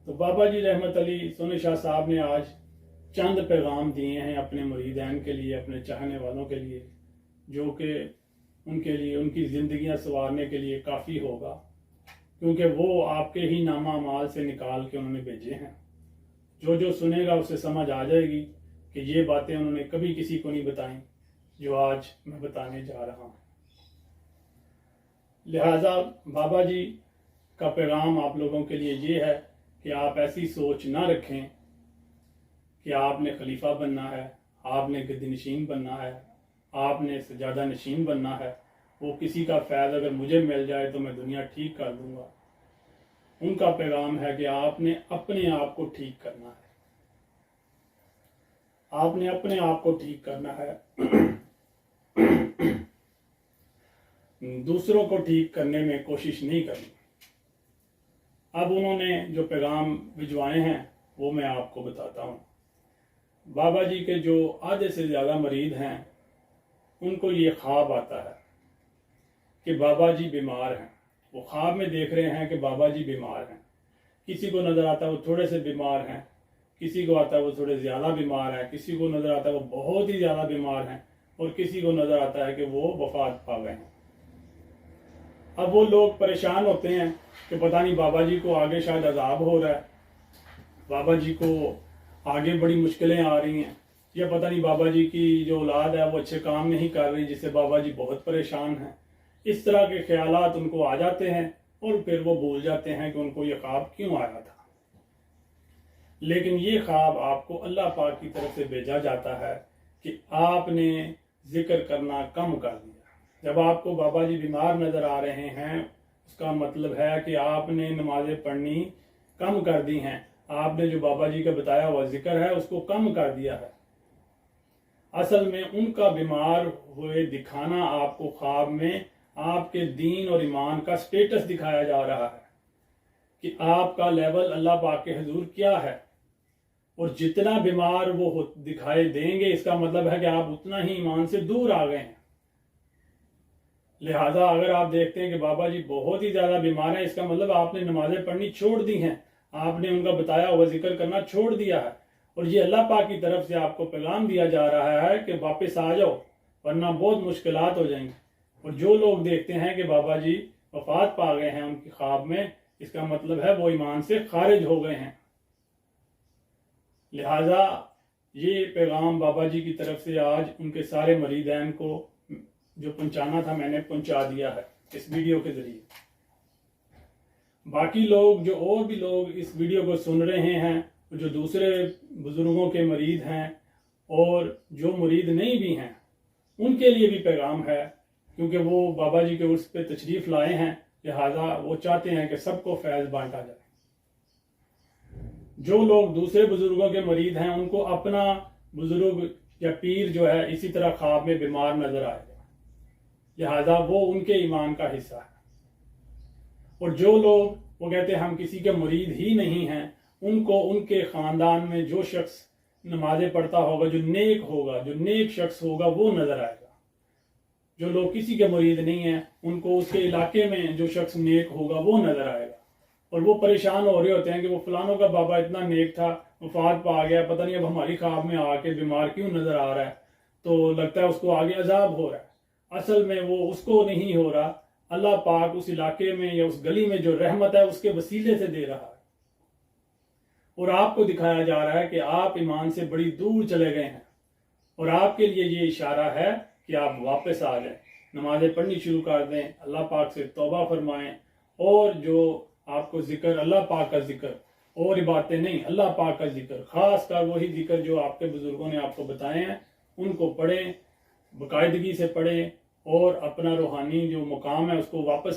تو بابا جی رحمت علی سونی شاہ صاحب نے آج چند پیغام دیے ہیں اپنے مریدین کے لیے، اپنے چاہنے والوں کے لیے، جو کہ ان کے لیے ان کی زندگیاں سنوارنے کے لیے کافی ہوگا، کیونکہ وہ آپ کے ہی نامہ اعمال سے نکال کے انہوں نے بھیجے ہیں۔ جو سنے گا اسے سمجھ آ جائے گی کہ یہ باتیں انہوں نے کبھی کسی کو نہیں بتائیں جو آج میں بتانے جا رہا ہوں۔ لہٰذا بابا جی کا پیغام آپ لوگوں کے لیے یہ ہے کہ آپ ایسی سوچ نہ رکھیں کہ آپ نے خلیفہ بننا ہے، آپ نے گدی نشین بننا ہے، آپ نے سجادہ نشین بننا ہے۔ وہ کسی کا فیض اگر مجھے مل جائے تو میں دنیا ٹھیک کر دوں گا۔ ان کا پیغام ہے کہ آپ نے اپنے آپ کو ٹھیک کرنا ہے، آپ نے اپنے آپ کو ٹھیک کرنا ہے، دوسروں کو ٹھیک کرنے میں کوشش نہیں کرنی۔ اب انہوں نے جو پیغام بھجوائے ہیں وہ میں آپ کو بتاتا ہوں۔ بابا جی کے جو آدھے سے زیادہ مرید ہیں ان کو یہ خواب آتا ہے کہ بابا جی بیمار ہیں۔ وہ خواب میں دیکھ رہے ہیں کہ بابا جی بیمار ہیں۔ کسی کو نظر آتا ہے وہ تھوڑے سے بیمار ہیں، کسی کو آتا ہے وہ تھوڑے زیادہ بیمار ہیں، کسی کو نظر آتا ہے وہ بہت ہی زیادہ بیمار ہیں، اور کسی کو نظر آتا ہے کہ وہ وفات پا گئے ہیں۔ اب وہ لوگ پریشان ہوتے ہیں کہ پتہ نہیں بابا جی کو آگے شاید عذاب ہو رہا ہے، بابا جی کو آگے بڑی مشکلیں آ رہی ہیں، یا پتہ نہیں بابا جی کی جو اولاد ہے وہ اچھے کام نہیں کر رہی جس سے بابا جی بہت پریشان ہیں۔ اس طرح کے خیالات ان کو آ جاتے ہیں اور پھر وہ بھول جاتے ہیں کہ ان کو یہ خواب کیوں آیا تھا۔ لیکن یہ خواب آپ کو اللہ پاک کی طرف سے بھیجا جاتا ہے کہ آپ نے ذکر کرنا کم کر دیا۔ جب آپ کو بابا جی بیمار نظر آ رہے ہیں اس کا مطلب ہے کہ آپ نے نمازیں پڑھنی کم کر دی ہیں، آپ نے جو بابا جی کا بتایا ہوا ذکر ہے اس کو کم کر دیا ہے۔ اصل میں ان کا بیمار ہوئے دکھانا آپ کو خواب میں آپ کے دین اور ایمان کا سٹیٹس دکھایا جا رہا ہے کہ آپ کا لیول اللہ پاک کے حضور کیا ہے، اور جتنا بیمار وہ دکھائے دیں گے اس کا مطلب ہے کہ آپ اتنا ہی ایمان سے دور آ گئے ہیں۔ لہٰذا اگر آپ دیکھتے ہیں کہ بابا جی بہت ہی زیادہ بیمار ہیں، اس کا مطلب آپ نے نمازیں پڑھنی چھوڑ دی ہیں، آپ نے ان کا بتایا ہوا ذکر کرنا چھوڑ دیا ہے، اور یہ اللہ پاک کی طرف سے آپ کو پیغام دیا جا رہا ہے کہ واپس آ جاؤ ورنہ بہت مشکلات ہو جائیں گی۔ اور جو لوگ دیکھتے ہیں کہ بابا جی وفات پا گئے ہیں ان کی خواب میں، اس کا مطلب ہے وہ ایمان سے خارج ہو گئے ہیں۔ لہٰذا یہ پیغام بابا جی کی طرف سے آج ان کے سارے مریدین کو جو پہنچانا تھا میں نے پہنچا دیا ہے اس ویڈیو کے ذریعے۔ باقی لوگ جو اور بھی لوگ اس ویڈیو کو سن رہے ہیں، جو دوسرے بزرگوں کے مرید ہیں اور جو مرید نہیں بھی ہیں، ان کے لیے بھی پیغام ہے، کیونکہ وہ بابا جی کے عرس پہ تشریف لائے ہیں، لہٰذا وہ چاہتے ہیں کہ سب کو فیض بانٹا جائے۔ جو لوگ دوسرے بزرگوں کے مرید ہیں ان کو اپنا بزرگ یا پیر جو ہے اسی طرح خواب میں بیمار نظر آئے گا، لہٰذا وہ ان کے ایمان کا حصہ ہے۔ اور جو لوگ وہ کہتے ہیں ہم کسی کے مرید ہی نہیں ہیں، ان کو ان کے خاندان میں جو شخص نمازیں پڑھتا ہوگا، جو نیک شخص ہوگا وہ نظر آئے گا۔ جو لوگ کسی کے مرید نہیں ہیں ان کو اس کے علاقے میں جو شخص نیک ہوگا وہ نظر آئے گا، اور وہ پریشان ہو رہے ہوتے ہیں کہ وہ فلانوں کا بابا اتنا نیک تھا، وفات پا گیا، پتہ نہیں اب ہماری خواب میں آ کے بیمار کیوں نظر آ رہا ہے، تو لگتا ہے اس کو آگے عذاب ہو رہا ہے۔ اصل میں وہ اس کو نہیں ہو رہا، اللہ پاک اس علاقے میں یا اس گلی میں جو رحمت ہے اس کے وسیلے سے دے رہا ہے، اور آپ کو دکھایا جا رہا ہے کہ آپ ایمان سے بڑی دور چلے گئے ہیں، اور آپ کے لیے یہ اشارہ ہے کہ آپ واپس آ جائیں، نمازیں پڑھنی شروع کر دیں، اللہ پاک سے توبہ فرمائیں، اور جو آپ کو ذکر اللہ پاک کا ذکر اور باتیں نہیں، اللہ پاک کا ذکر، خاص کر وہی ذکر جو آپ کے بزرگوں نے آپ کو بتائے ہیں ان کو پڑھیں، باقاعدگی سے پڑھیں، اور اپنا روحانی جو مقام ہے اس کو واپس